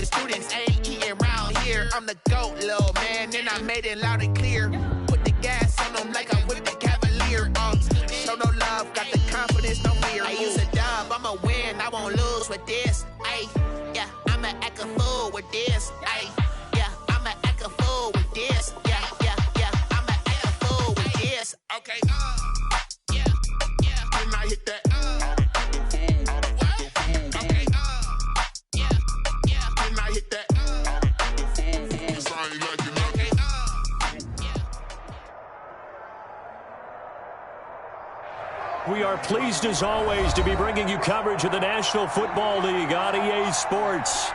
the students ain't eating around here. I'm the GOAT, little man, and I made it loud and clear. Put the gas on them like I'm with the Cavalier. Show no love, got the confidence, no fear. I use a dub, I'ma win, I won't lose with this. Ay, yeah, I'ma act a fool with this. Ay, yeah, I'ma act a fool with this. Yeah, yeah, yeah, I'ma act a fool with this. Okay, yeah, yeah, when I hit that. We are pleased as always to be bringing you coverage of the National Football League on EA Sports.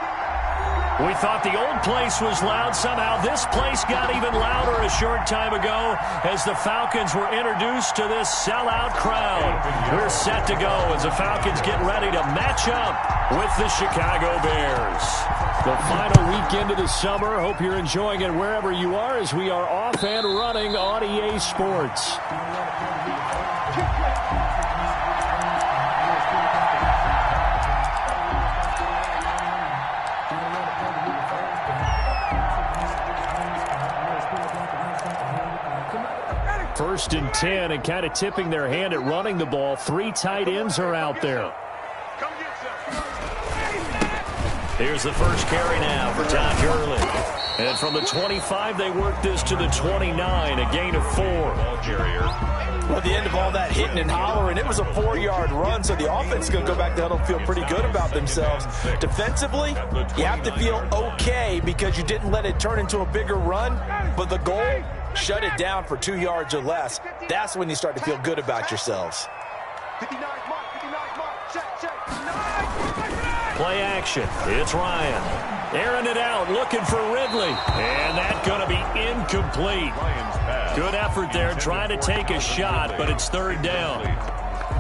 We thought the old place was loud. Somehow this place got even louder a short time ago as the Falcons were introduced to this sellout crowd. We're set to go as the Falcons get ready to match up with the Chicago Bears. The final weekend of the summer. Hope you're enjoying it wherever you are as we are off and running on EA Sports. First and 10, and kind of tipping their hand at running the ball. 3 tight ends are out there. Here's the first carry now for Todd Gurley. And from the 25, they work this to the 29, a gain of 4. Well, at the end of all that hitting and hollering, it was a 4-yard run, so the offense is going to go back to huddle and feel pretty good about themselves. Defensively, you have to feel okay because you didn't let it turn into a bigger run, but the goal, shut it down for 2 yards or less. That's when you start to feel good about yourselves. Play action. It's Ryan. Airing it out, looking for Ridley. And that's going to be incomplete. Good effort there, trying to take a shot, but it's third down.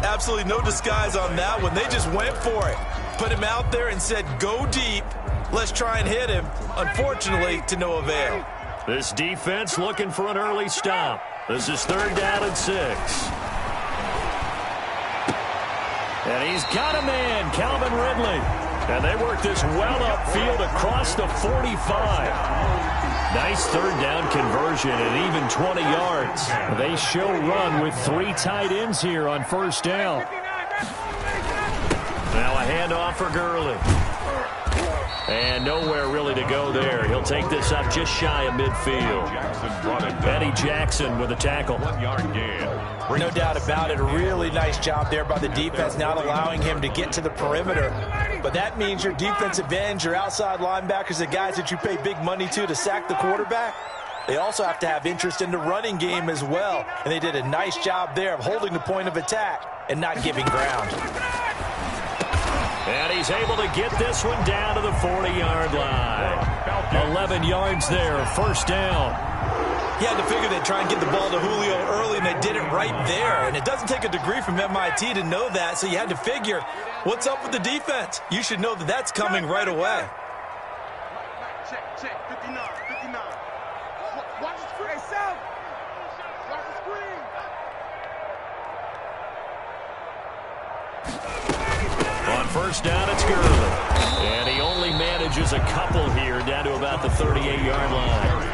Absolutely no disguise on that one. They just went for it. Put him out there and said, go deep. Let's try and hit him. Unfortunately, to no avail. This defense looking for an early stop. This is third down and 6. And he's got a man, Calvin Ridley. And they work this well upfield across the 45. Nice third down conversion and even 20 yards. They show run with 3 tight ends here on first down. Now a handoff for Gurley. And nowhere really to go there. He'll take this up just shy of midfield. Eddie Jackson with a tackle. 1-yard gain. No doubt about it. A really nice job there by the defense, not allowing him to get to the perimeter. But that means your defensive ends, your outside linebackers, the guys that you pay big money to sack the quarterback, they also have to have interest in the running game as well. And they did a nice job there of holding the point of attack and not giving ground. And he's able to get this one down to the 40-yard line. 11 yards there, first down. He had to figure they'd try and get the ball to Julio early, and they did it right there. And it doesn't take a degree from MIT to know that, so you had to figure, what's up with the defense? You should know that that's coming right away. Check, 59, 59. Watch the screen, Sam. Watch the screen. On first down, it's Gurley. And he only manages a couple here down to about the 38-yard line.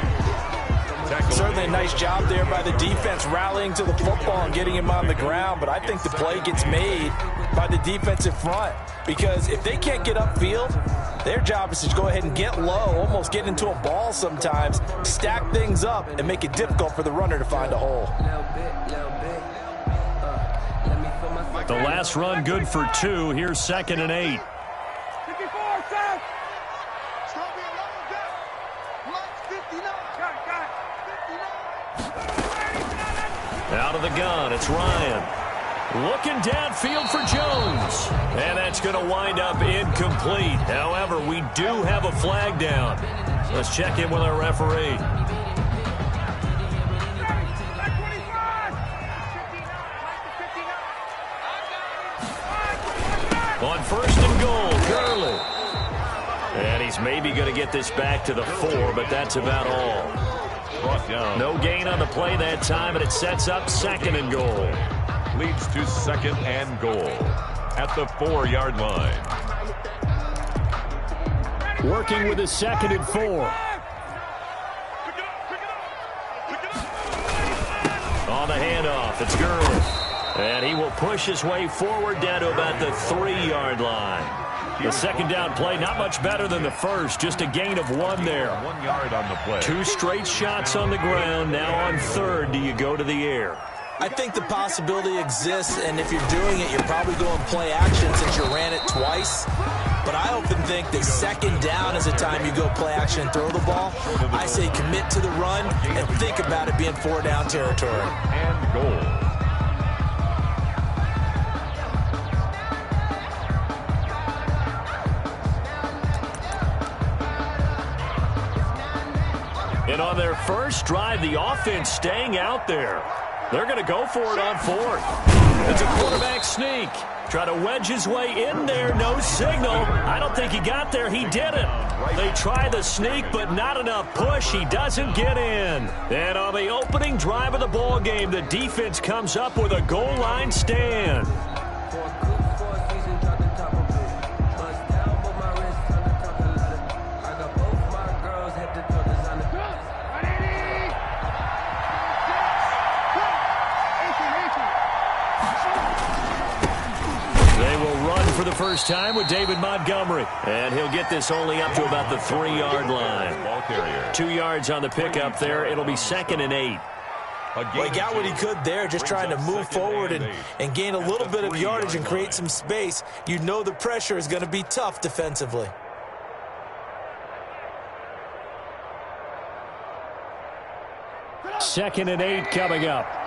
Certainly a nice job there by the defense rallying to the football and getting him on the ground, but I think the play gets made by the defensive front because if they can't get upfield, their job is to go ahead and get low, almost get into a ball sometimes, stack things up, and make it difficult for the runner to find a hole. The last run good for 2. Here's 2nd and 8. Out of the gun, it's Ryan. Looking downfield for Jones. And that's going to wind up incomplete. However, we do have a flag down. Let's check in with our referee. On first and goal, Gurley. And he's maybe going to get this back to the 4, but that's about all. No gain on the play that time, and it sets up 2nd and goal. Leads to 2nd and goal at the 4-yard line. Working with a 2nd and 4. On the handoff, it's Gurley. And he will push his way forward down to about the 3-yard line. The second down play, not much better than the first, just a gain of 1 there. 1 yard on the play. 2 straight shots on the ground. Now on 3rd, do you go to the air? I think the possibility exists, and if you're doing it, you're probably going play action since you ran it twice. But I often think that 2nd down is the time you go play action and throw the ball. I say commit to the run and think about it being 4-down territory. And goal. And on their first drive, the offense staying out there. They're going to go for it on 4th. It's a quarterback sneak. Try to wedge his way in there. No signal. I don't think he got there. He didn't. They try the sneak, but not enough push. He doesn't get in. And on the opening drive of the ball game, the defense comes up with a goal line stand. For the first time with David Montgomery. And he'll get this only up to about the 3-yard line. Ball carrier. 2 yards on the pickup there. It'll be 2nd and 8. Well, he got what he could there, just trying to move forward and gain a little bit of yardage and create some space. You know the pressure is going to be tough defensively. Second and 8 coming up.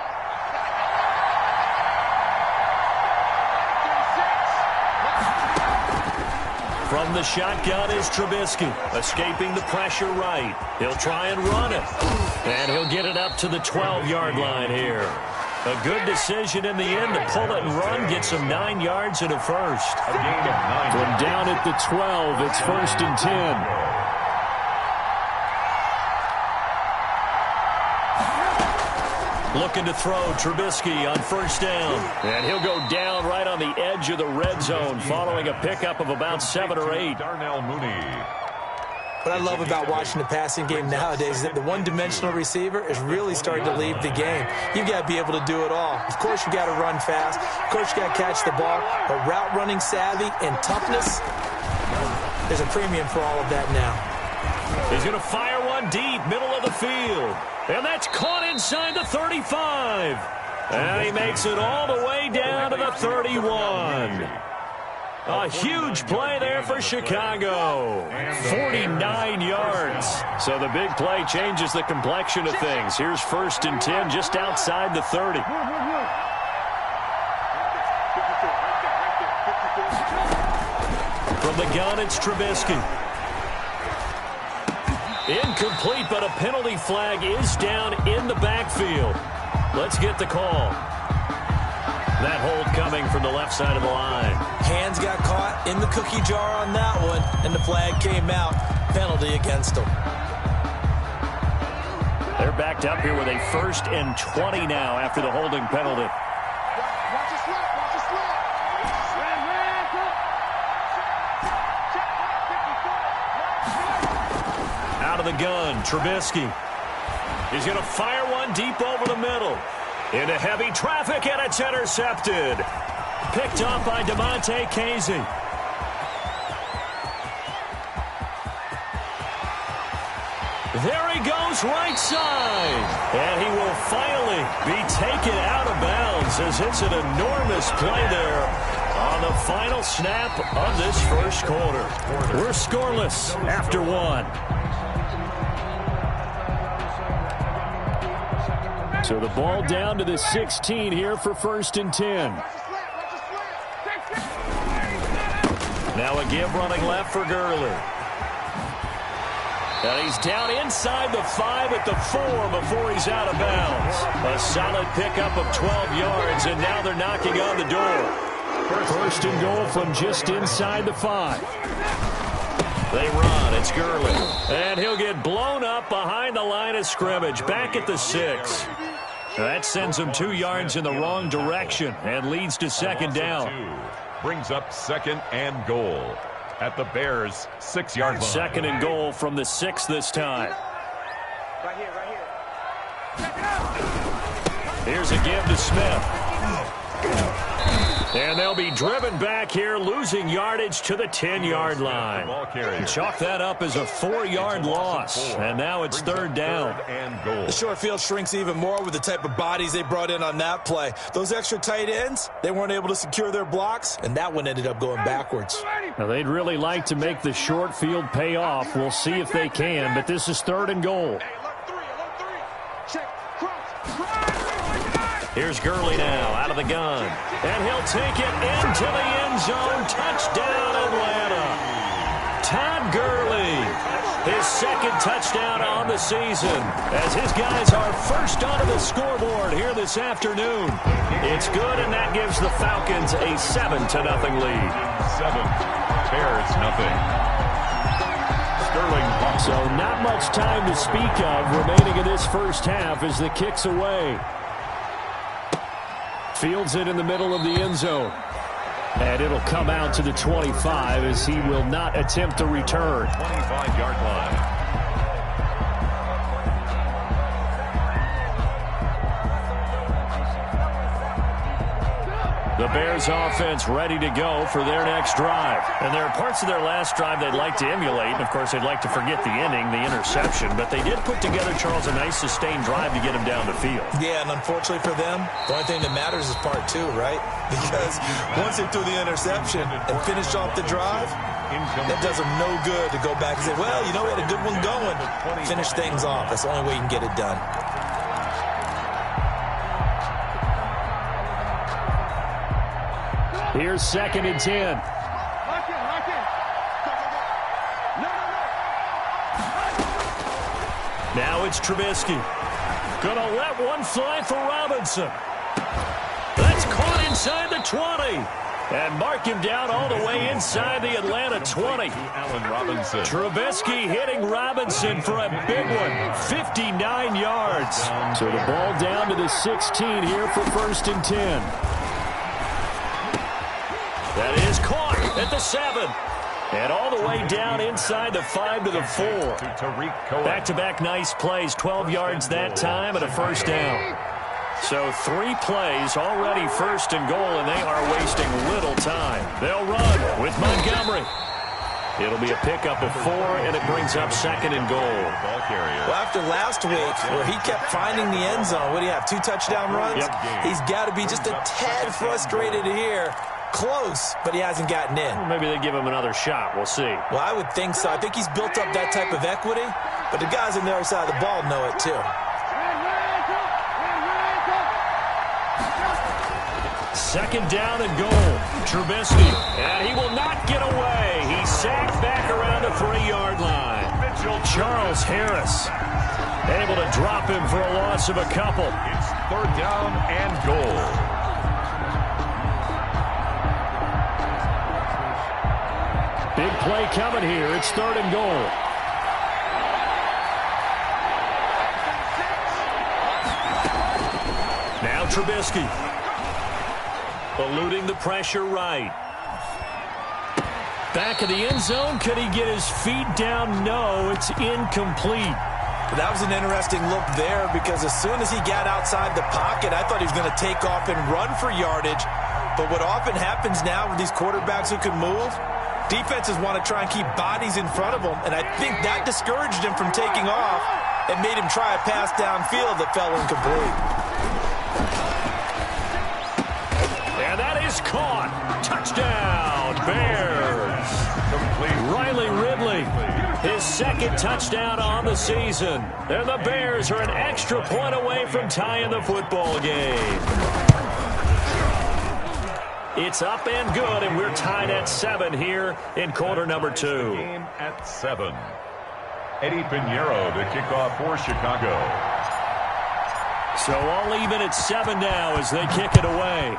From the shotgun is Trubisky, escaping the pressure right. He'll try and run it. And he'll get it up to the 12-yard line here. A good decision in the end to pull it and run, get some 9 yards and a first. A gain of 9. From down at the 12, it's 1st and 10. Looking to throw Trubisky on 1st down. And he'll go down right on the edge of the red zone following a pickup of about 7 or 8. Darnell Mooney. What I love about watching the passing game nowadays is that the one-dimensional receiver is really starting to leave the game. You've got to be able to do it all. Of course, you got to run fast. Of course, you got to catch the ball. But route running savvy and toughness, there's a premium for all of that now. He's going to fire one deep, middle of the field. And that's caught inside the 35. And he makes it all the way down to the 31. A huge play there for Chicago. 49 yards. So the big play changes the complexion of things. Here's 1st and 10 just outside the 30. From the gun, it's Trubisky. Incomplete, but a penalty flag is down in the backfield. Let's get the call. That hold coming from the left side of the line. Hands got caught in the cookie jar on that one, and the flag came out. Penalty against them. They're backed up here with a 1st and 20 now after the holding penalty. Out of the gun, Trubisky. He's going to fire one deep over the middle. Into heavy traffic, and it's intercepted. Picked up by DeMonte Casey. There he goes, right side. And he will finally be taken out of bounds as it's an enormous play there on the final snap of this first quarter. We're scoreless after 1. So the ball down to the 16 here for 1st and 10. Now a give running left for Gurley. And he's down inside the 5 at the 4 before he's out of bounds. A solid pickup of 12 yards, and now they're knocking on the door. 1st and goal from just inside the 5. They run. It's Gurley. And he'll get blown up behind the line of scrimmage. Back at the 6. That sends him 2 yards in the wrong direction and leads to 2nd down. Brings up 2nd and goal. at the Bears' 6-yard line. Second and goal from the 6 this time. Right here. Here's a give to Smith. And they'll be driven back here, losing yardage to the 10-yard line. Chalk that up as a 4-yard loss. And now it's third down. The short field shrinks even more with the type of bodies they brought in on that play. Those extra tight ends, they weren't able to secure their blocks, and that one ended up going backwards. Now, they'd really like to make the short field pay off. We'll see if they can, but this is third and goal. Here's Gurley now out of the gun. And he'll take it into the end zone. Touchdown, Atlanta. Todd Gurley, his second touchdown on the season, as his guys are first onto the scoreboard here this afternoon. It's good, and that gives the Falcons a 7-0 lead. 7, Bears nothing. Sterling. So not much time to speak of remaining in this first half as the kick's away. Fields it in the middle of the end zone. And it'll come out to the 25 as he will not attempt to return. 25-yard line. The Bears offense ready to go for their next drive. And there are parts of their last drive they'd like to emulate. And, of course, they'd like to forget the inning, the interception. But they did put together, Charles, a nice sustained drive to get him down the field. Yeah, and unfortunately for them, the only thing that matters is part 2, right? Because once they threw the interception and finished off the drive, that does them no good to go back and say, well, you know, we had a good one going. Finish things off. That's the only way you can get it done. Here's second and 10. Now it's Trubisky. Gonna let one fly for Robinson. That's caught inside the 20. And mark him down all the way inside the Atlanta 20. Allen Robinson. Trubisky hitting Robinson for a big one. 59 yards. So the ball down to the 16 here for first and 10. That is caught at the 7. And all the way down inside the 5 to the 4. Back-to-back nice plays. 12 yards that time and a first down. So 3 plays already first and goal, and they are wasting little time. They'll run with Montgomery. It'll be a pickup of 4, and it brings up second and goal. Well, after last week, where he kept finding the end zone, what do you have, 2 touchdown runs? Yep. He's got to be just a tad frustrated here. Close, but he hasn't gotten in. Maybe they give him another shot. We'll see. Well, I would think so. I think he's built up that type of equity, but the guys on the other side of the ball know it too. Second down and goal. Trubisky, and he will not get away. He's sacked back around the 3-yard line. Charles Harris able to drop him for a loss of a couple. It's third down and goal. Big play coming here. It's third and goal. Now Trubisky. Eluding the pressure right. Back of the end zone. Could he get his feet down? No, it's incomplete. That was an interesting look there because as soon as he got outside the pocket, I thought he was going to take off and run for yardage. But what often happens now with these quarterbacks who can move, defenses want to try and keep bodies in front of them, and I think that discouraged him from taking off and made him try a pass downfield that fell incomplete. And that is caught. Touchdown, Bears. Riley Ridley, his second touchdown on the season. And the Bears are an extra point away from tying the football game. It's up and good, and we're tied at 7 here in quarter number 2. Game at 7. Eddie Pinheiro to kick off for Chicago. So all even at 7 now as they kick it away.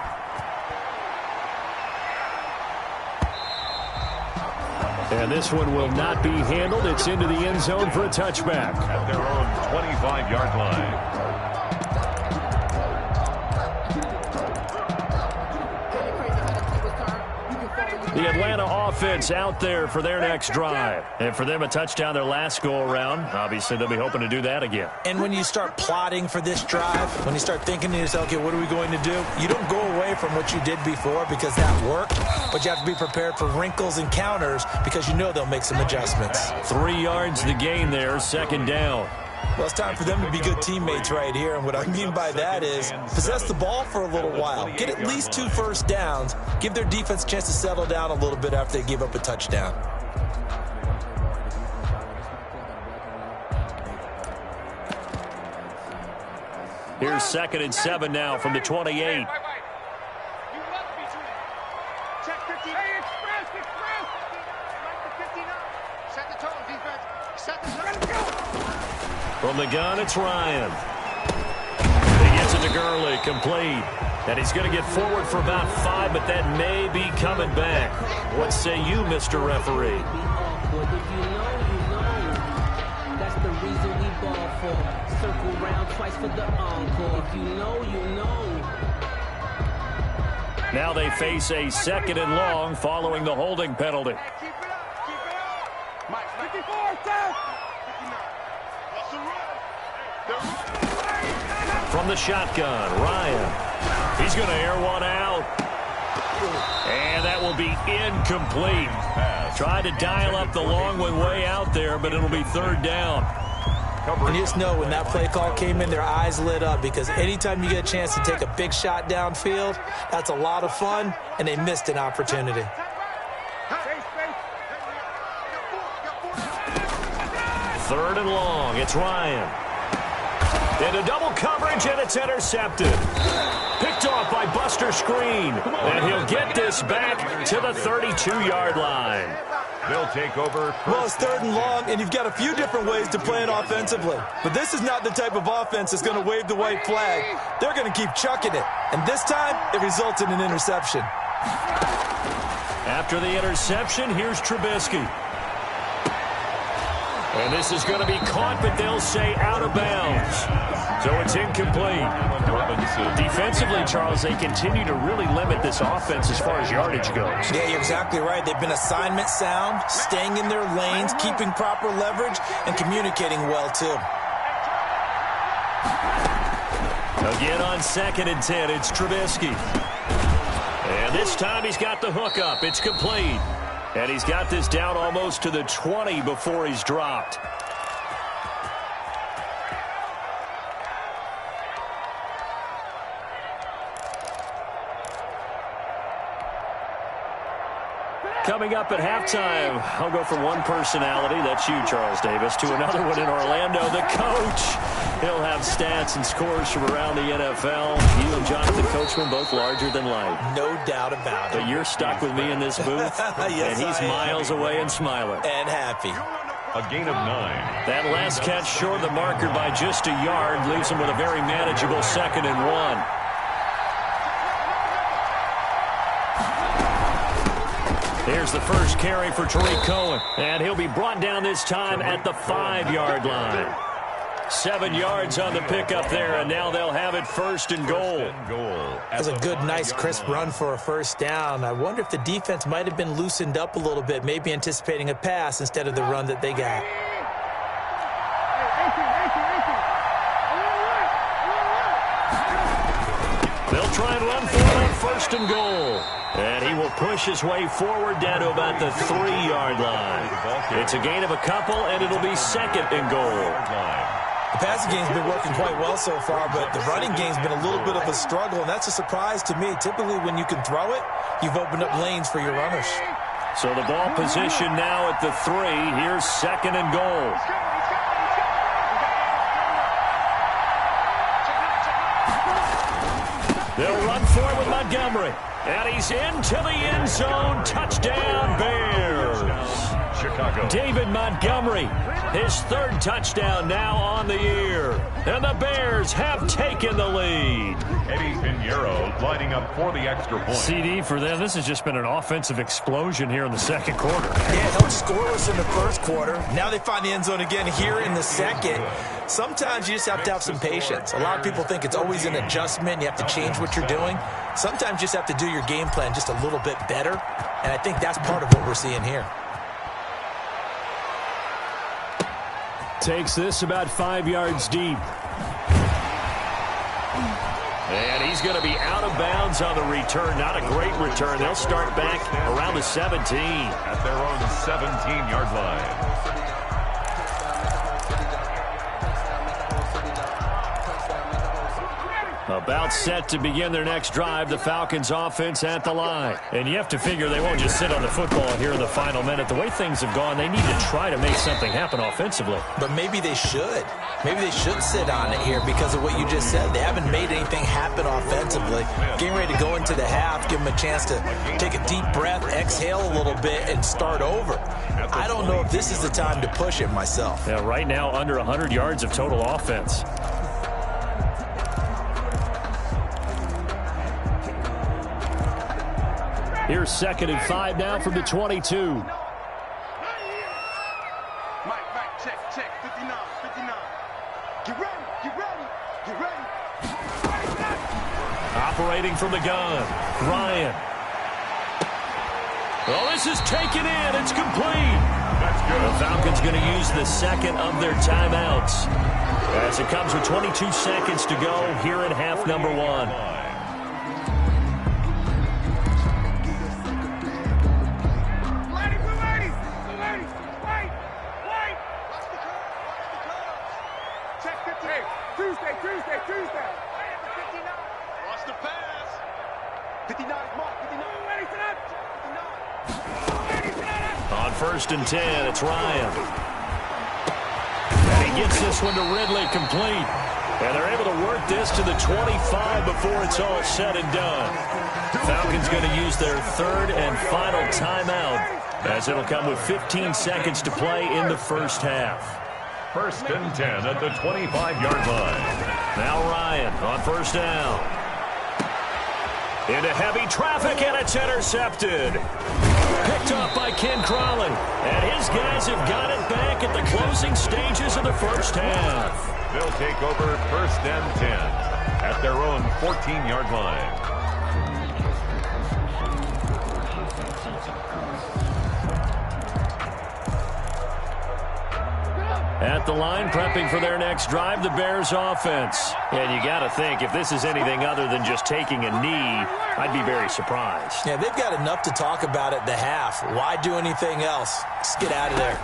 And this one will not be handled. It's into the end zone for a touchback. At their own 25-yard line. The Atlanta offense out there for their next drive. And for them, a touchdown their last go-around. Obviously, they'll be hoping to do that again. And when you start plotting for this drive, when you start thinking to yourself, okay, what are we going to do? You don't go away from what you did before because that worked, but you have to be prepared for wrinkles and counters because you know they'll make some adjustments. 3 yards the gain there, second down. Well, it's time for them to be good teammates right here, and what I mean by that is possess the ball for a little while. Get at least 2 first downs. Give their defense a chance to settle down a little bit after they give up a touchdown. Here's 2nd and 7 now from the 28. From the gun, it's Ryan. He gets it to Gurley, complete. And he's going to get forward for about 5, but that may be coming back. What say you, Mr. Referee? That's the reason we ball for. Circle round twice for the encore. If you know, you know. Now they face a 2nd and long following the holding penalty. From the shotgun, Ryan. He's going to air one out. And that will be incomplete. Tried to dial up the long one way out there, but it'll be 3rd down. And you just know when that play call came in, their eyes lit up because anytime you get a chance to take a big shot downfield, that's a lot of fun, and they missed an opportunity. 3rd and long, it's Ryan. Into double coverage, and it's intercepted. Picked off by Buster Skrine. And he'll get this back to the 32-yard line. They'll take over. Well, it's 3rd and long, and you've got a few different ways to play it offensively. But this is not the type of offense that's going to wave the white flag. They're going to keep chucking it. And this time, it results in an interception. After the interception, here's Trubisky. And this is going to be caught, but they'll say out of bounds. So it's incomplete. Defensively, Charles, they continue to really limit this offense as far as yardage goes. Yeah, you're exactly right. They've been assignment sound, staying in their lanes, keeping proper leverage, and communicating well, too. Again on 2nd and 10, it's Trubisky. And this time he's got the hook up. It's complete. And he's got this down almost to the 20 before he's dropped. Coming up at halftime, I'll go from one personality, that's you, Charles Davis, to another one in Orlando, the coach. He'll have stats and scores from around the NFL. You and Jonathan Coachman, both larger than life. No doubt about it. But you're stuck with me in this booth, yes, and he's miles away and smiling. And happy. A gain of 9. That last catch short of the marker by just a yard leaves him with a very manageable 2nd and 1. Here's the first carry for Tariq Cohen. And he'll be brought down this time at the 5-yard line. 7 yards on the pickup there, and now they'll have it 1st and goal. That's a good, nice, crisp run for a 1st down. I wonder if the defense might have been loosened up a little bit, maybe anticipating a pass instead of the run that they got. They'll try and run for it on 1st and goal. And he will push his way forward down to about the 3-yard line. It's a gain of a couple, and it'll be 2nd and goal. The passing game's been working quite well so far, but the running game's been a little bit of a struggle, and that's a surprise to me. Typically, when you can throw it, you've opened up lanes for your runners. So the ball position now at the 3. Here's 2nd and goal. They'll run for it with Montgomery. And he's into the end zone. Touchdown, Bears. Chicago. David Montgomery, his third touchdown now on the year. And the Bears have taken the lead. Eddie Pinheiro lining up for the extra point. CD for them. This has just been an offensive explosion here in the second quarter. Yeah, held scoreless in the first quarter. Now they find the end zone again here in the second. Sometimes you just have to have some patience. A lot of people think it's always an adjustment. You have to change what you're doing. Sometimes you just have to do your game plan just a little bit better. And I think that's part of what we're seeing here. Takes this about 5 yards deep. And he's going to be out of bounds on the return. Not a great return. They'll start back around the 17. At their own 17-yard line. About set to begin their next drive, the Falcons offense at the line. And you have to figure they won't just sit on the football here in the final minute. The way things have gone, they need to try to make something happen offensively. But maybe they should. Maybe they should sit on it here because of what you just said. They haven't made anything happen offensively. Getting ready to go into the half, give them a chance to take a deep breath, exhale a little bit, and start over. I don't know if this is the time to push it myself. Yeah, right now under 100 yards of total offense. Here's 2nd and 5 now from the 22. Mike, check, 59. Get ready. Operating from the gun, Ryan. Oh, this is taken in. It's complete. That's good. The Falcons going to use the second of their timeouts as it comes with 22 seconds to go here in half number 1. Tuesday. Watch the pass. 59, Mark. 59. Ready to that. 59. On 1st and 10, it's Ryan. And he gets this one to Ridley complete. And they're able to work this to the 25 before it's all said and done. Falcons going to use their 3rd and final timeout as it'll come with 15 seconds to play in the first half. 1st and 10 at the 25-yard line. Now Ryan on 1st down. Into heavy traffic, and it's intercepted. Picked off by Ken Crawley. And his guys have got it back at the closing stages of the first half. They'll take over 1st and 10 at their own 14-yard line. At the line, prepping for their next drive, the Bears offense. And you got to think, if this is anything other than just taking a knee, I'd be very surprised. Yeah, they've got enough to talk about at the half. Why do anything else? Just get out of there.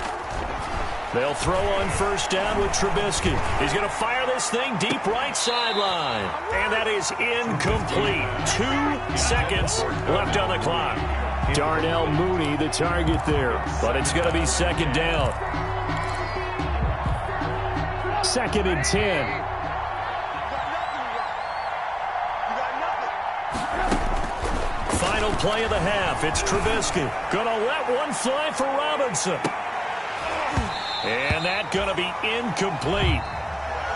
They'll throw on 1st down with Trubisky. He's going to fire this thing deep right sideline. And that is incomplete. 2 seconds left on the clock. Darnell Mooney, the target there. But it's going to be 2nd down. 2nd and 10. Final play of the half. It's Trubisky. Gonna let one fly for Robinson. And that gonna be incomplete.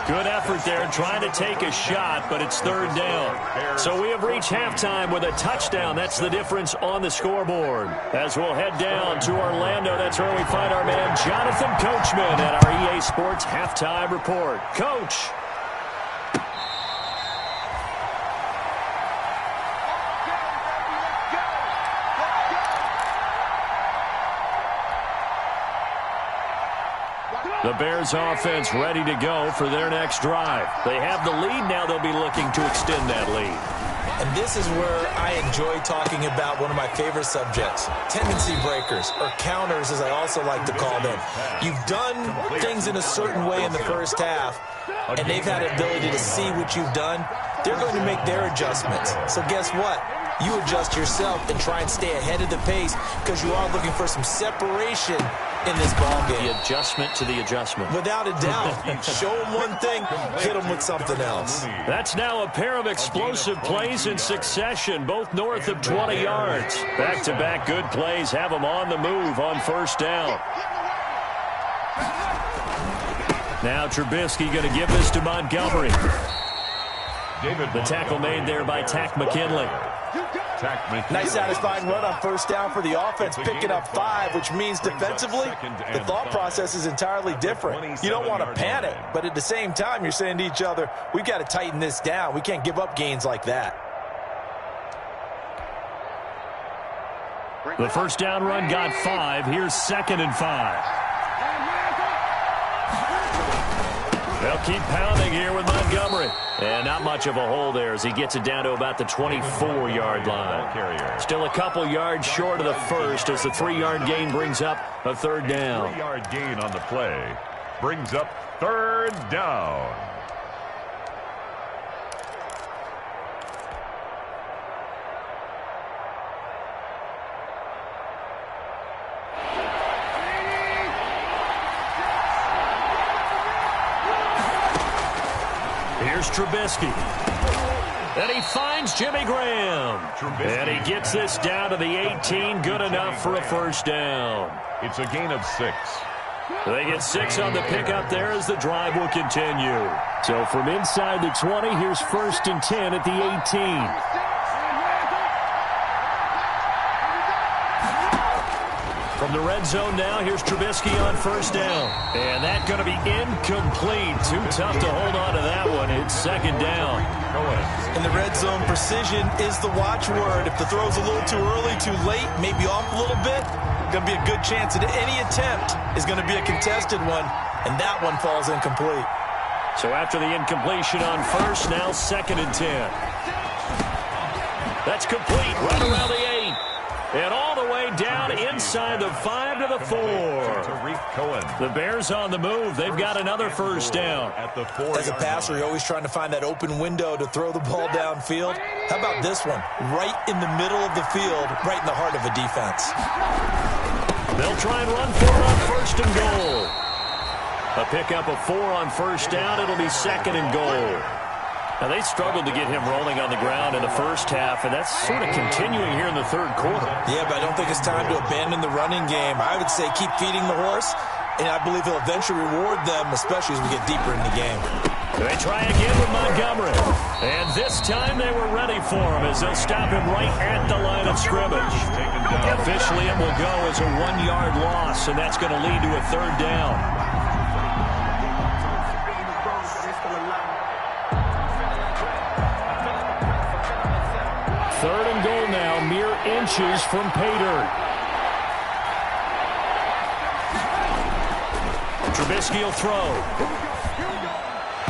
Good effort there trying to take a shot, but it's 3rd down. So we have reached halftime with a touchdown. That's the difference on the scoreboard. As we'll head down to Orlando, that's where we find our man Jonathan Coachman at our EA Sports Halftime Report. Coach. The Bears offense ready to go for their next drive. They have the lead. Now they'll be looking to extend that lead. And this is where I enjoy talking about one of my favorite subjects, tendency breakers, or counters as I also like to call them. You've done things in a certain way in the first half, and they've had an ability to see what you've done. They're going to make their adjustments. So guess what? You adjust yourself and try and stay ahead of the pace because you are looking for some separation in this ballgame. The adjustment to the adjustment. Without a doubt. Show them one thing, hit them with something else. That's now a pair of explosive plays in succession, both north of 20 yards. Back-to-back good plays have them on the move on 1st down. Now Trubisky going to give this to Montgomery. The tackle made there by Tack McKinley. Nice satisfying run on first down for the offense, picking up 5, which means defensively, the thought process is entirely different. You don't want to panic, but at the same time, you're saying to each other, we've got to tighten this down. We can't give up gains like that. The first down run got 5. Here's 2nd and 5. They'll keep pounding here with Montgomery. And not much of a hole there as he gets it down to about the 24-yard line. Still a couple yards short of the first as the 3-yard gain brings up a 3rd down. 3-yard gain on the play brings up 3rd down. Here's Trubisky. And he finds Jimmy Graham. And he gets this down to the 18. Good enough for a first down. It's a gain of 6. They get 6 on the pickup there as the drive will continue. So from inside the 20, here's 1st and 10 at the 18. From the red zone now, here's Trubisky on first down. And that's going to be incomplete. Too tough to hold on to that one. It's 2nd down. In the red zone, precision is the watchword. If the throw's a little too early, too late, maybe off a little bit, going to be a good chance that any attempt is going to be a contested one, and that one falls incomplete. So after the incompletion on first, now 2nd and 10. That's complete right around the 8. And all the way down inside the 5 to the 4. The Bears on the move. They've got another first down. As a passer, you're always trying to find that open window to throw the ball downfield. How about this one? Right in the middle of the field, right in the heart of a defense. They'll try and run for it on 1st and goal. A pickup of 4 on first down. It'll be 2nd and goal. Now, they struggled to get him rolling on the ground in the first half, and that's sort of continuing here in the 3rd quarter. Yeah, but I don't think it's time to abandon the running game. I would say keep feeding the horse, and I believe he'll eventually reward them, especially as we get deeper in the game. They try again with Montgomery. And this time they were ready for him as they'll stop him right at the line of scrimmage. Officially, it will go as a 1-yard loss, and that's going to lead to a 3rd down. 3rd and goal now, mere inches from pay dirt. Trubisky will throw.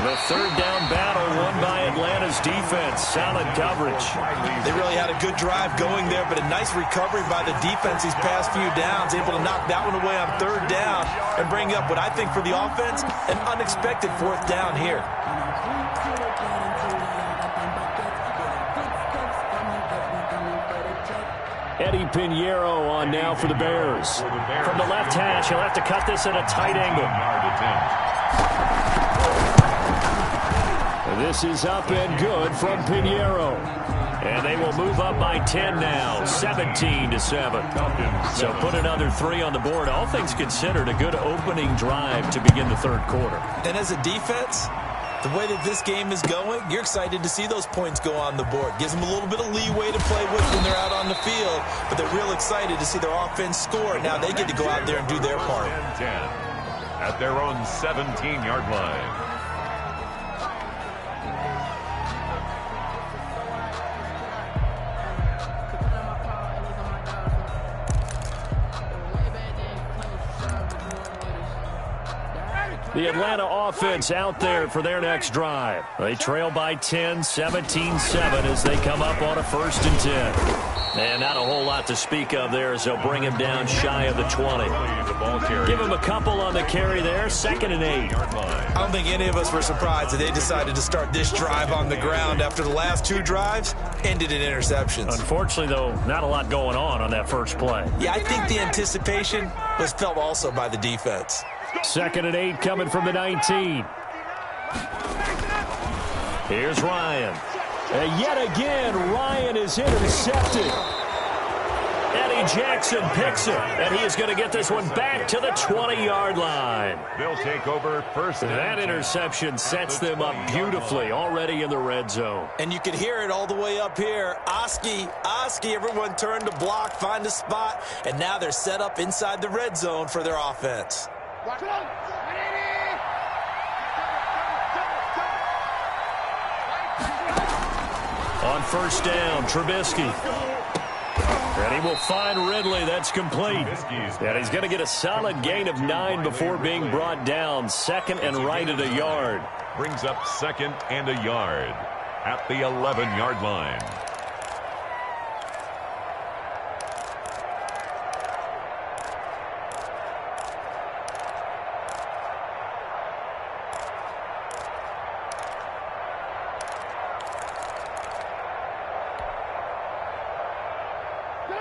The 3rd down battle won by Atlanta's defense. Solid coverage. They really had a good drive going there, but a nice recovery by the defense these past few downs, able to knock that one away on 3rd down and bring up what I think for the offense, an unexpected 4th down here. Eddie Pinheiro on now for the Bears. From the left hash, he'll have to cut this at a tight angle. This is up and good from Pinheiro. And they will move up by 10 now, 17-7. So put another 3 on the board. All things considered, a good opening drive to begin the 3rd quarter. And as a defense, the way that this game is going, you're excited to see those points go on the board. Gives them a little bit of leeway to play with when they're out on the field, but they're real excited to see their offense score. Now they get to go out there and do their part. 10 at their own 17-yard line. The Atlanta offense out there for their next drive. They trail by 10, 17-7 as they come up on a 1st and 10. And not a whole lot to speak of there as they'll bring him down shy of the 20. Give him a couple on the carry there, 2nd and 8. I don't think any of us were surprised that they decided to start this drive on the ground after the last 2 drives ended in interceptions. Unfortunately, though, not a lot going on that first play. Yeah, I think the anticipation was felt also by the defense. 2nd and 8 coming from the 19. Here's Ryan. And yet again, Ryan is intercepted. And he Jackson picks it, and he is going to get this one back to the 20-yard line. They'll take over first. That interception sets them up beautifully already in the red zone. And you could hear it all the way up here. Oski, everyone turned to block, find a spot, and now they're set up inside the red zone for their offense. On first down, Trubisky. And he will find Ridley. That's complete. And he's going to get a solid gain of 9 before being brought down. Second and right at a yard. Brings up second and a yard at the 11-yard line.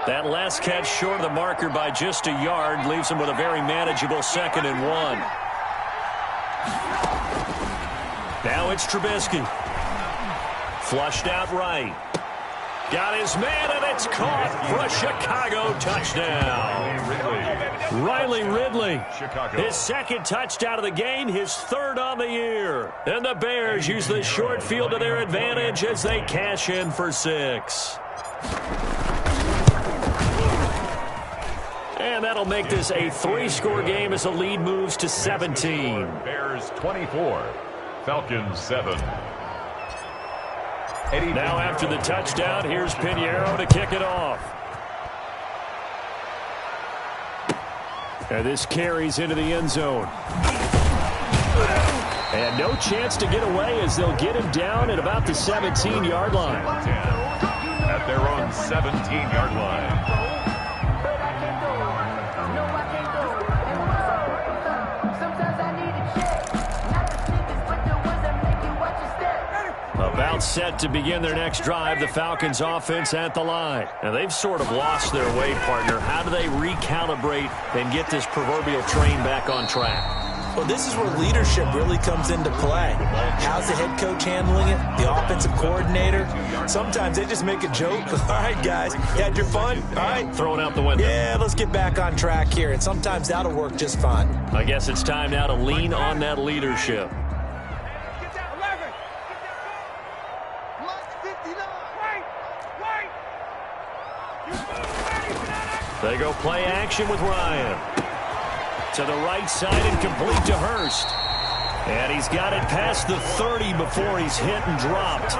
That last catch short of the marker by just a yard leaves him with a very manageable 2nd and 1. Now it's Trubisky. Flushed out right. Got his man, and it's caught for a Chicago touchdown. Riley Ridley. His 2nd touchdown of the game, his 3rd on the year. And the Bears use the short field to their advantage as they cash in for 6. And that'll make this a 3-score game as the lead moves to 17. Bears 24, Falcons 7. Now after the touchdown, here's Pinheiro to kick it off. And this carries into the end zone. And no chance to get away as they'll get him down at about the 17-yard line. At their own 17-yard line. About set to begin their next drive, the Falcons offense at the line. And they've sort of lost their way, partner. How do they recalibrate and get this proverbial train back on track? Well, this is where leadership really comes into play. How's the head coach handling it? The offensive coordinator? Sometimes they just make a joke. All right, guys, you had your fun? All right. Throw it out the window. Yeah, let's get back on track here. And sometimes that'll work just fine. I guess it's time now to lean on that leadership. They go play action with Ryan. To the right side and complete to Hurst. And he's got it past the 30 before he's hit and dropped.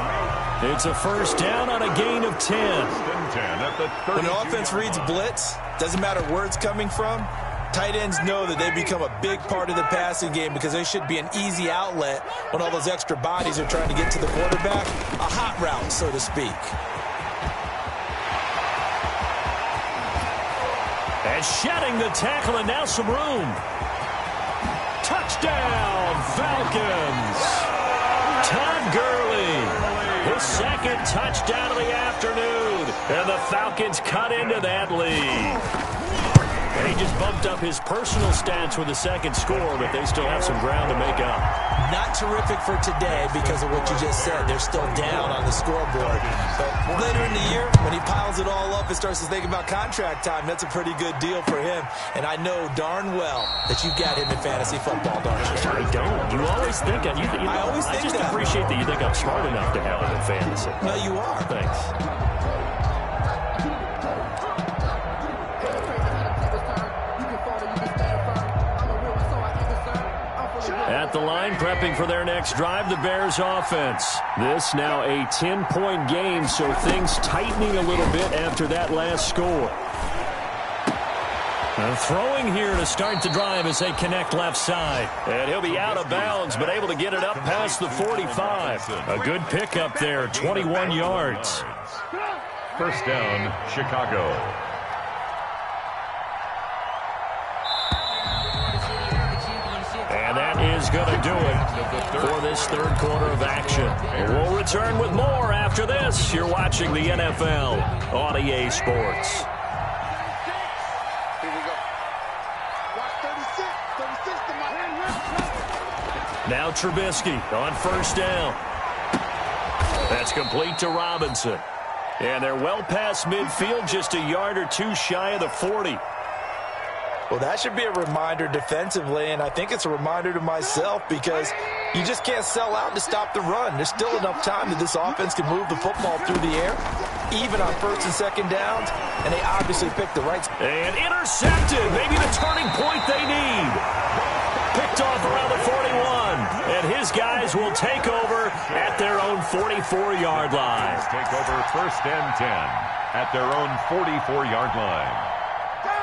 It's a first down on a gain of 10. When the offense reads blitz, doesn't matter where it's coming from, tight ends know that they become a big part of the passing game because they should be an easy outlet when all those extra bodies are trying to get to the quarterback. A hot route, so to speak. And shedding the tackle, and now some room. Touchdown, Falcons. Todd Gurley, his 2nd touchdown of the afternoon. And the Falcons cut into that lead. And he just bumped up his personal stats with a 2nd score, but they still have some ground to make up. Not terrific for today because of what you just said. They're still down on the scoreboard. But later in the year, when he piles it all up and starts to think about contract time, that's a pretty good deal for him. And I know darn well that you've got him in fantasy football, don't you? I don't. You always think I just appreciate that you think I'm smart enough to have him in fantasy. No, you are. Thanks. At the line, prepping for their next drive, the Bears offense. This now a 10-point game, so things tightening a little bit after that last score. And throwing here to start the drive as they connect left side. And he'll be out of bounds, but able to get it up past the 45. A good pickup there, 21 yards. First down, Chicago. And that is going to do it for this 3rd quarter of action. We'll return with more after this. You're watching the NFL on EA Sports. Now Trubisky on first down. That's complete to Robinson. And they're well past midfield, just a yard or two shy of the 40. Well, that should be a reminder defensively, and I think it's a reminder to myself because you just can't sell out to stop the run. There's still enough time that this offense can move the football through the air, even on first and second downs, and they obviously picked the right. And intercepted, maybe the turning point they need. Picked off around the 41, and his guys will take over at their own 44-yard line. Take over first and 10 at their own 44-yard line.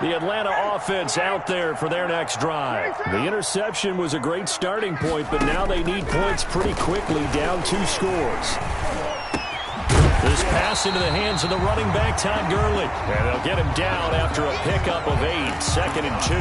The Atlanta offense out there for their next drive. The interception was a great starting point, but now they need points pretty quickly, down 2 scores. This pass into the hands of the running back, Todd Gurley. And they'll get him down after a pickup of 8, 2nd and 2.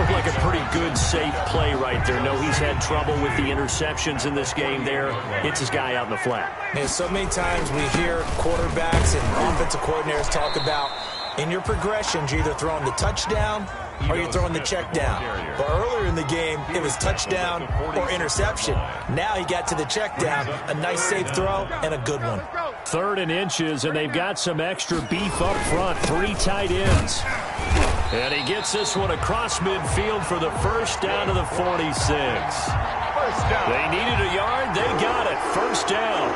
Looked like a pretty good, safe play right there. No, he's had trouble with the interceptions in this game there. Hits his guy out in the flat. Man, so many times we hear quarterbacks and offensive coordinators talk about in your progressions, you're either throwing the touchdown or you're throwing the check down. But earlier in the game, it was touchdown or interception. Now he got to the check down, a nice safe throw, and a good one. 3rd and inches, and they've got some extra beef up front. 3 tight ends. And he gets this one across midfield for the first down to the 46. They needed a yard. They got it. First down.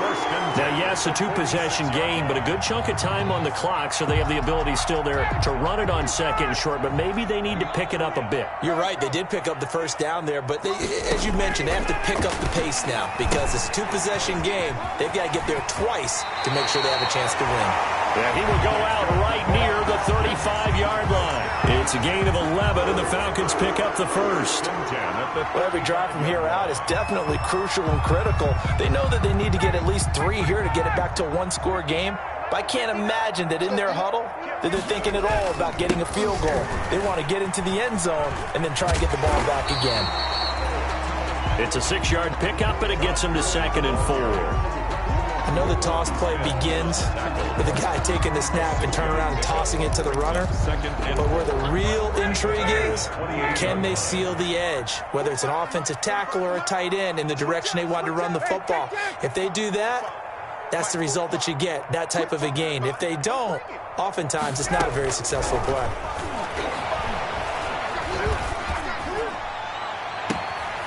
Now, yes, a 2-possession game, but a good chunk of time on the clock, so they have the ability still there to run it on 2nd and short, but maybe they need to pick it up a bit. You're right. They did pick up the first down there, but they, as you mentioned, they have to pick up the pace now because it's a 2-possession game. They've got to get there twice to make sure they have a chance to win. Yeah, he will go out right near the 35-yard line. It's a gain of 11, and the Falcons pick up the first. Well, every drive from here out is definitely crucial and critical. They know that they need to get at least 3 here to get it back to a 1-score game. But I can't imagine that in their huddle that they're thinking at all about getting a field goal. They want to get into the end zone and then try and get the ball back again. It's a 6-yard pickup, and it gets them to 2nd and 4. I know the toss play begins with the guy taking the snap and turn around and tossing it to the runner. But where the real intrigue is, can they seal the edge? Whether it's an offensive tackle or a tight end in the direction they want to run the football. If they do that, that's the result that you get, that type of a gain. If they don't, oftentimes it's not a very successful play.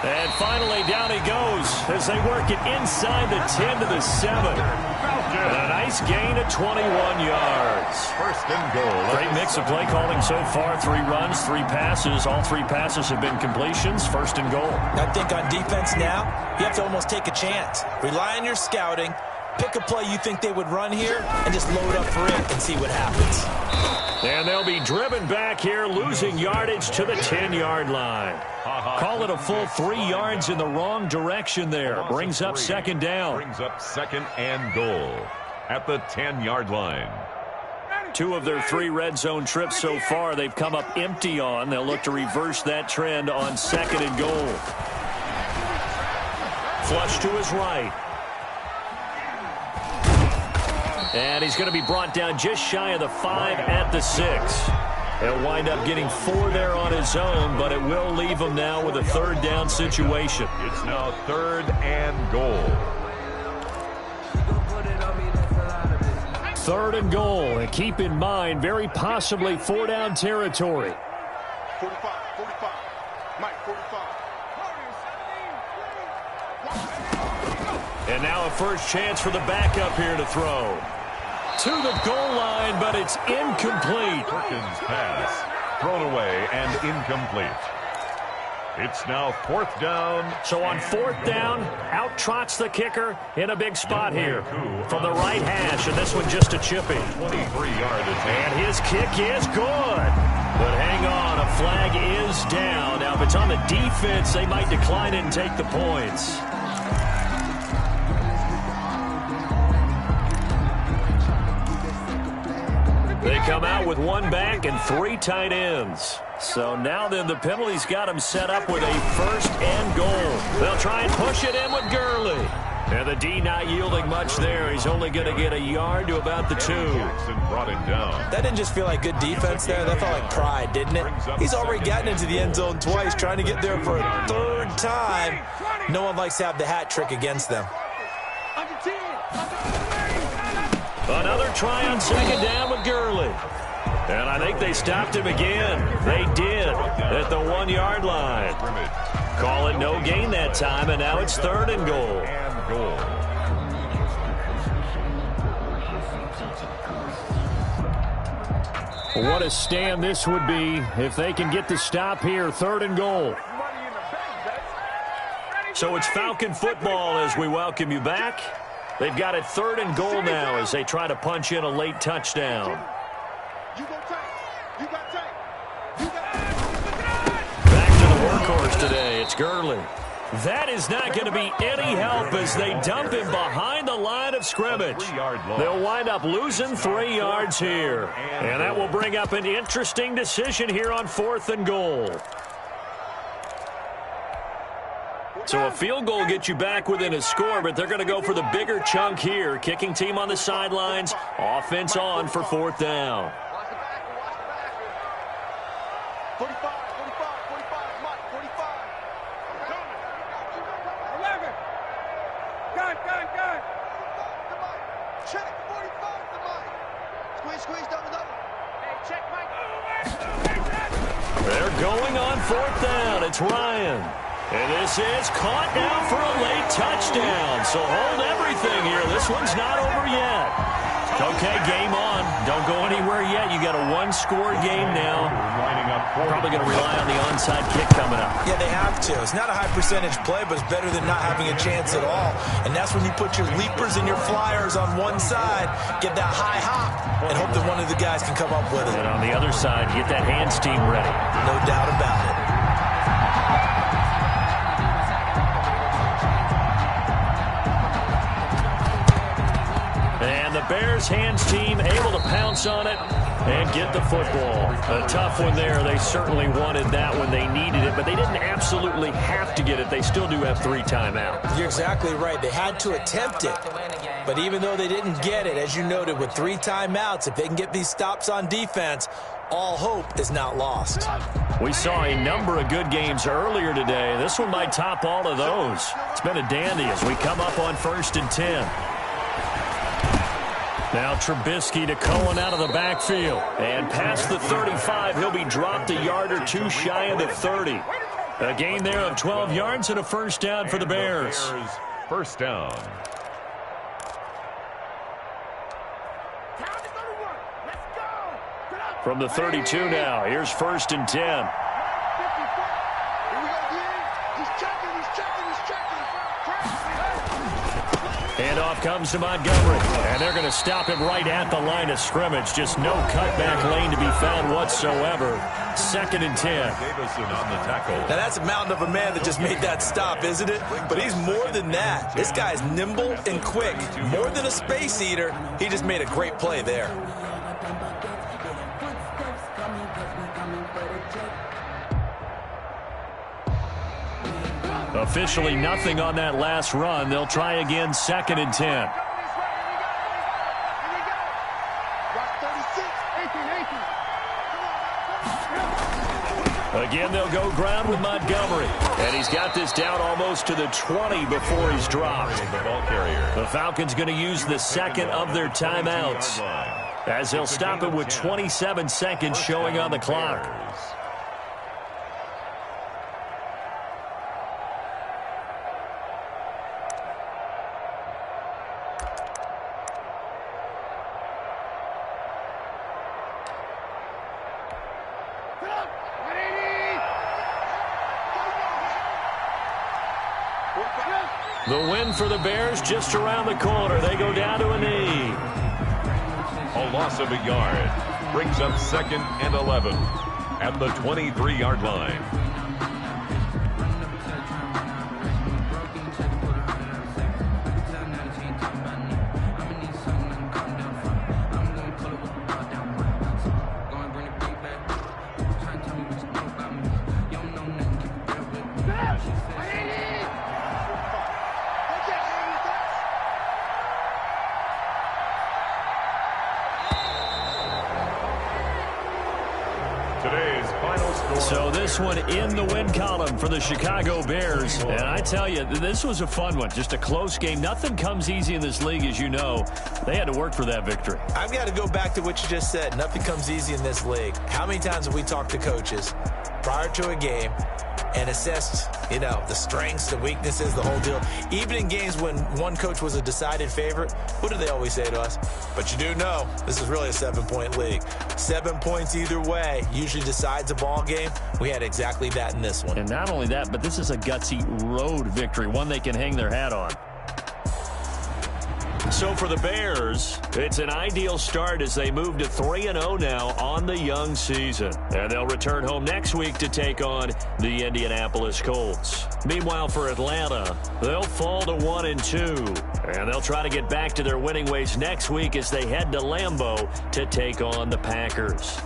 And finally, down he goes as they work it inside the 10 to the 7. And a nice gain of 21 yards. First and goal. Great mix of play calling so far. 3 runs, 3 passes. All 3 passes have been completions. First and goal. I think on defense now, you have to almost take a chance. Rely on your scouting. Pick a play you think they would run here and just load up for it and see what happens. And they'll be driven back here, losing yardage to the 10-yard line. Call it a full 3 yards in the wrong direction there. Brings up 2nd down. Brings up 2nd and goal at the 10-yard line. 2 of their 3 red zone trips so far they've come up empty on. They'll look to reverse that trend on 2nd and goal. Flush to his right. And he's going to be brought down just shy of the 5 at the 6. He'll wind up getting 4 there on his own, but it will leave him now with a 3rd down situation. It's now 3rd and goal. 3rd and goal, and keep in mind, very possibly 4-down territory. 45, Mike, 45. And now a first chance for the backup here to throw. To the goal line, but it's incomplete. Perkins' pass thrown away and incomplete. It's now 4th down. So on 4th down, out trots the kicker in a big spot here from the right hash, and this one just a chippy. 23-yard attempt. And his kick is good. But hang on, a flag is down. Now, if it's on the defense, they might decline it and take the points. They come out with 1 back and 3 tight ends. So now then the penalty's got them set up with a 1st and goal. They'll try and push it in with Gurley. And the D not yielding much there. He's only going to get a yard to about the 2. Brought him down. That didn't just feel like good defense there. That felt like pride, didn't it? He's already gotten into the end zone twice, trying to get there for a 3rd time. No one likes to have the hat trick against them. Another try on second down with Gurley. And I think they stopped him again. They did at the 1-yard line. Call it no gain that time, and now it's 3rd and goal. What a stand this would be if they can get the stop here. 3rd and goal. So it's Falcon football as we welcome you back. They've got it 3rd and goal now as they try to punch in a late touchdown. Back to the workhorse today. It's Gurley. That is not going to be any help as they dump him behind the line of scrimmage. They'll wind up losing 3 yards here. And that will bring up an interesting decision here on 4th and goal. So a field goal gets you back within a score, but they're going to go for the bigger chunk here. Kicking team on the sidelines, offense on for 4th down. 45, Mike, 45. Gun. Check, 45 to Mike. Squeeze down the double. Hey, check, Mike. They're going on 4th down. It's Ryan. And this is caught now for a late touchdown. So hold everything here. This one's not over yet. Okay, game on. Don't go anywhere yet. You got a 1-score game now. Probably going to rely on the onside kick coming up. Yeah, they have to. It's not a high percentage play, but it's better than not having a chance at all. And that's when you put your leapers and your flyers on one side, get that high hop, and hope that one of the guys can come up with it. And on the other side, get that hands team ready. No doubt about it. And the Bears hands team able to pounce on it and get the football. A tough one there. They certainly wanted that when they needed it, but they didn't absolutely have to get it. They still do have 3 timeouts. You're exactly right. They had to attempt it. But even though they didn't get it, as you noted, with 3 timeouts, if they can get these stops on defense, all hope is not lost. We saw a number of good games earlier today. This one might top all of those. It's been a dandy as we come up on 1st and 10. Now Trubisky to Cohen out of the backfield. And past the 35, he'll be dropped a yard or 2 shy of the 30. A gain there of 12 yards and a 1st down for the Bears. 1st down. From the 32 now, here's 1st and 10. Handoff comes to Montgomery, and they're going to stop him right at the line of scrimmage. Just no cutback lane to be found whatsoever. 2nd and 10. Davison on the tackle. Now, that's a mountain of a man that just made that stop, isn't it? But he's more than that. This guy's nimble and quick. More than a space eater, he just made a great play there. Officially nothing on that last run. They'll try again 2nd and 10. Again, they'll go ground with Montgomery. And he's got this down almost to the 20 before he's dropped. The Falcons going to use the 2nd of their timeouts, as they'll stop it with 27 seconds showing on the clock. The win for the Bears just around the corner. They go down to a knee. A loss of a yard brings up 2nd and 11 at the 23-yard line. Today's final So this one in the win column for the Chicago Bears. And I tell you, this was a fun one. Just a close game. Nothing comes easy in this league, as you know. They had to work for that victory. I've got to go back to what you just said. Nothing comes easy in this league. How many times have we talked to coaches prior to a game and assessed, the strengths, the weaknesses, the whole deal? Even in games when one coach was a decided favorite, what do they always say to us? But you do know this is really a 7-point league. 7 points either way usually decides a ball game. We had exactly that in this one. And not only that, but this is a gutsy road victory, one they can hang their hat on. So for the Bears, it's an ideal start as they move to 3-0 now on the young season. And they'll return home next week to take on the Indianapolis Colts. Meanwhile, for Atlanta, they'll fall to 1-2. And they'll try to get back to their winning ways next week as they head to Lambeau to take on the Packers.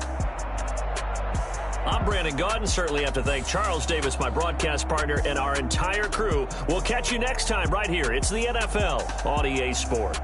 I'm Brandon Gaudin. Certainly have to thank Charles Davis, my broadcast partner, and our entire crew. We'll catch you next time right here. It's the NFL on EA Sport.